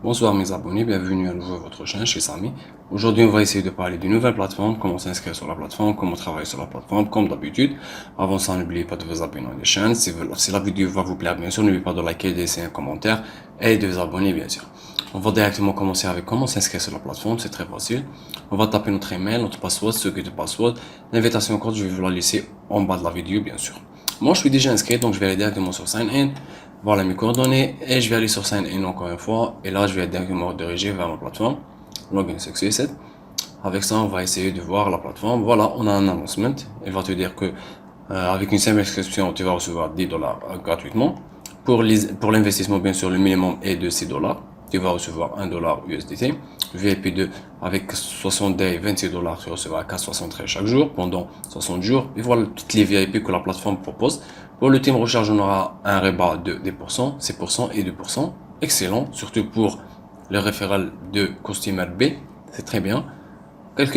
Bonsoir mes abonnés, bienvenue à nouveau à votre chaîne chez Samy. Aujourd'hui on va essayer de parler d'une nouvelle plateforme, comment s'inscrire sur la plateforme, comment travailler sur la plateforme comme d'habitude. Avant ça n'oubliez pas de vous abonner à la chaîne, si la vidéo va vous plaire bien sûr, n'oubliez pas de liker, de laisser un commentaire et de vous abonner bien sûr. On va directement commencer avec comment s'inscrire sur la plateforme, c'est très facile. On va taper notre email, notre password, secret de password. L'invitation code je vais vous la laisser en bas de la vidéo bien sûr. Moi je suis déjà inscrit donc je vais aller directement sur sign in. Voilà mes coordonnées et je vais aller sur sign in encore une fois et là je vais directement rediriger vers ma plateforme login success. Avec ça on va essayer de voir la plateforme. Voilà, on a un announcement, il va te dire que avec une simple inscription tu vas recevoir 10 dollars gratuitement. Pour l'investissement bien sûr le minimum est de 6 dollars, tu vas recevoir 1 dollar USDT. VIP2 avec 60 days 26 dollars, tu recevras 4,73 chaque jour pendant 60 jours. Et voilà toutes les VIP que la plateforme propose. Pour le team recharge, on aura un rebat de 10%, 6% et 2%. Excellent, surtout pour le référent de Customer B. C'est très bien. Quelques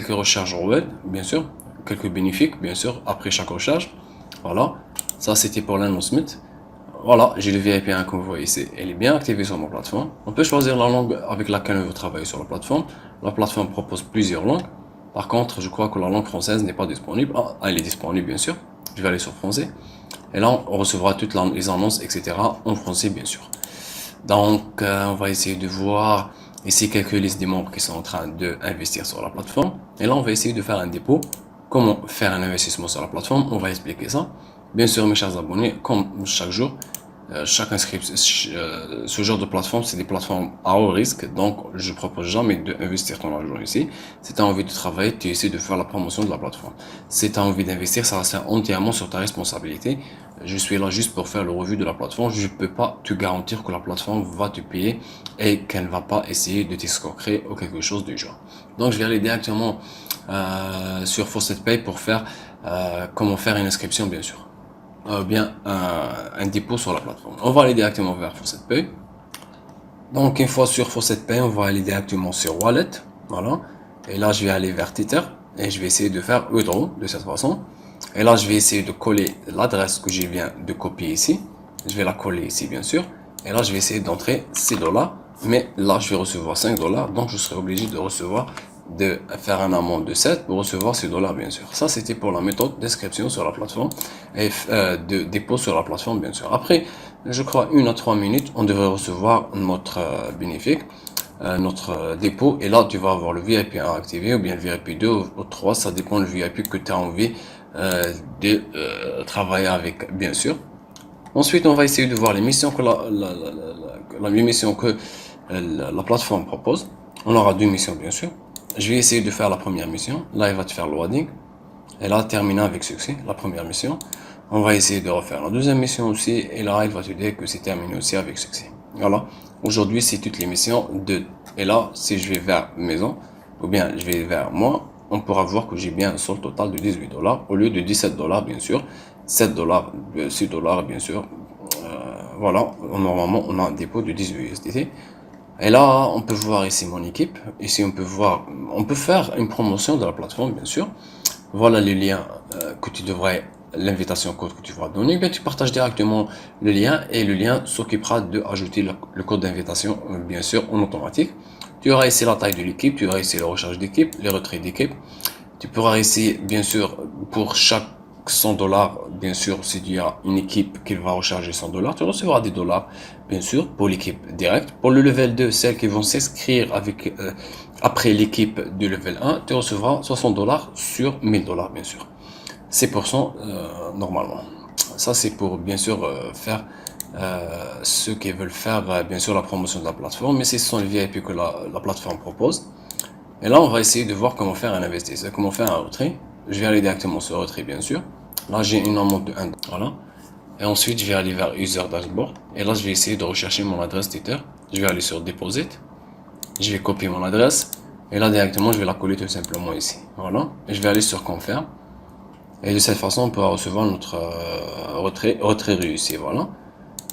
recharges web, bien sûr. Quelques bénéfices, bien sûr, après chaque recharge. Voilà. Ça, c'était pour l'announcement. Voilà, j'ai le VIP 1 comme vous voyez ici. Elle est bien activée sur ma plateforme. On peut choisir la langue avec laquelle on veut travailler sur la plateforme. La plateforme propose plusieurs langues. Par contre, je crois que la langue française n'est pas disponible. Ah, elle est disponible, bien sûr. Je vais aller sur français. Et là, on recevra toutes les annonces, etc. en français, bien sûr. Donc, on va essayer de voir ici quelques listes des membres qui sont en train d'investir sur la plateforme. Et là, on va essayer de faire un dépôt. Comment faire un investissement sur la plateforme? On va expliquer ça. Bien sûr, mes chers abonnés, comme chaque jour, chaque inscription, ce genre de plateforme, c'est des plateformes à haut risque, donc je propose jamais d'investir ton argent ici. Si tu as envie de travailler, tu essaies de faire la promotion de la plateforme. Si tu as envie d'investir, ça reste entièrement sur ta responsabilité. Je suis là juste pour faire le revue de la plateforme. Je peux pas te garantir que la plateforme va te payer et qu'elle ne va pas essayer de t'escroquer ou quelque chose du genre. Donc je vais aller directement sur Faucet Pay pour faire comment faire une inscription, bien sûr. Bien un dépôt sur la plateforme. On va aller directement vers Faucet Pay. Donc une fois sur Faucet Pay, on va aller directement sur Wallet. Voilà. Et là, je vais aller vers Tether et je vais essayer de faire withdraw de cette façon. Et là, je vais essayer de coller l'adresse que je viens de copier ici. Je vais la coller ici, bien sûr. Et là, je vais essayer d'entrer 6 dollars. Mais là, je vais recevoir 5 dollars. Donc, je serai obligé de faire un amont de 7 pour recevoir 6 dollars, bien sûr. Ça, c'était pour la méthode d'inscription sur la plateforme et de dépôt sur la plateforme, bien sûr. Après, je crois 1 à 3 minutes, on devrait recevoir notre bénéfice, notre dépôt. Et là, tu vas avoir le VIP 1 activé ou bien le VIP 2 ou 3. Ça dépend du VIP que tu as envie de travailler avec, bien sûr. Ensuite, on va essayer de voir les missions que la plateforme propose. On aura deux missions, bien sûr. Je vais essayer de faire la première mission. Là, il va te faire le loading. Et là, terminer avec succès la première mission. On va essayer de refaire la deuxième mission aussi. Et là, il va te dire que c'est terminé aussi avec succès. Voilà. Aujourd'hui, c'est toutes les missions de... Et là, si je vais vers maison, ou bien je vais vers moi, on pourra voir que j'ai bien un solde total de 18 dollars au lieu de 17 dollars, bien sûr. 7 dollars, 6 dollars, bien sûr. Voilà. Normalement, on a un dépôt de 18 USDT. Et là, on peut voir ici mon équipe. Ici, on peut faire une promotion de la plateforme, bien sûr. Voilà le lien que tu devrais, l'invitation code que tu vas donner. Bien, tu partages directement le lien et le lien s'occupera de ajouter le code d'invitation, bien sûr, en automatique. Tu auras ici la taille de l'équipe, tu auras ici le recharge d'équipe, les retraits d'équipe. Tu pourras ici, bien sûr, pour chaque 100 dollars, bien sûr, s'il y a une équipe qui va recharger 100 dollars, tu recevras des dollars, bien sûr, pour l'équipe directe. Pour le level 2, celles qui vont s'inscrire avec, après l'équipe du level 1, tu recevras 60 dollars sur 1000 dollars, bien sûr. 6% normalement. Ça, c'est pour, bien sûr, faire ceux qui veulent faire, bien sûr, la promotion de la plateforme, mais ce sont les VIP que la plateforme propose. Et là, on va essayer de voir comment faire un investissement, comment faire un retrait. Je vais aller directement sur retrait, bien sûr. Là, j'ai une amount de 1. Voilà. Et ensuite, je vais aller vers User Dashboard. Et là, je vais essayer de rechercher mon adresse Tether. Je vais aller sur Deposit. Je vais copier mon adresse. Et là, directement, je vais la coller tout simplement ici. Voilà. Et je vais aller sur Confirm. Et de cette façon, on pourra recevoir notre retrait réussi. Voilà.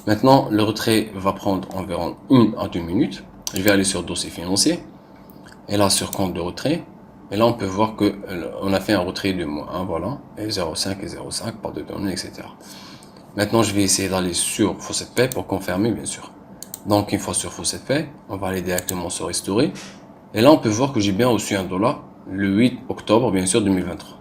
Maintenant, le retrait va prendre environ 1 à 2 minutes. Je vais aller sur Dossier financier. Et là, sur Compte de retrait. Et là, on peut voir que on a fait un retrait de -1, voilà, et 0,5 et 0,5, part de données, etc. Maintenant, je vais essayer d'aller sur Faucet Pay pour confirmer, bien sûr. Donc, une fois sur Faucet fait, on va aller directement sur History. Et là, on peut voir que j'ai bien reçu $1 le 8 octobre, bien sûr, 2023.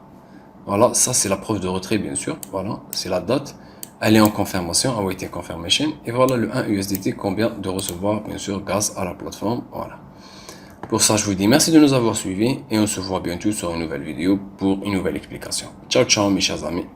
Voilà, ça c'est la preuve de retrait, bien sûr. Voilà, c'est la date. Elle est en confirmation, awaiting confirmation. Et voilà le 1 USDT qu'on vient de recevoir, bien sûr, grâce à la plateforme. Voilà. Pour ça, je vous dis merci de nous avoir suivis et on se voit bientôt sur une nouvelle vidéo pour une nouvelle explication. Ciao, ciao, mes chers amis.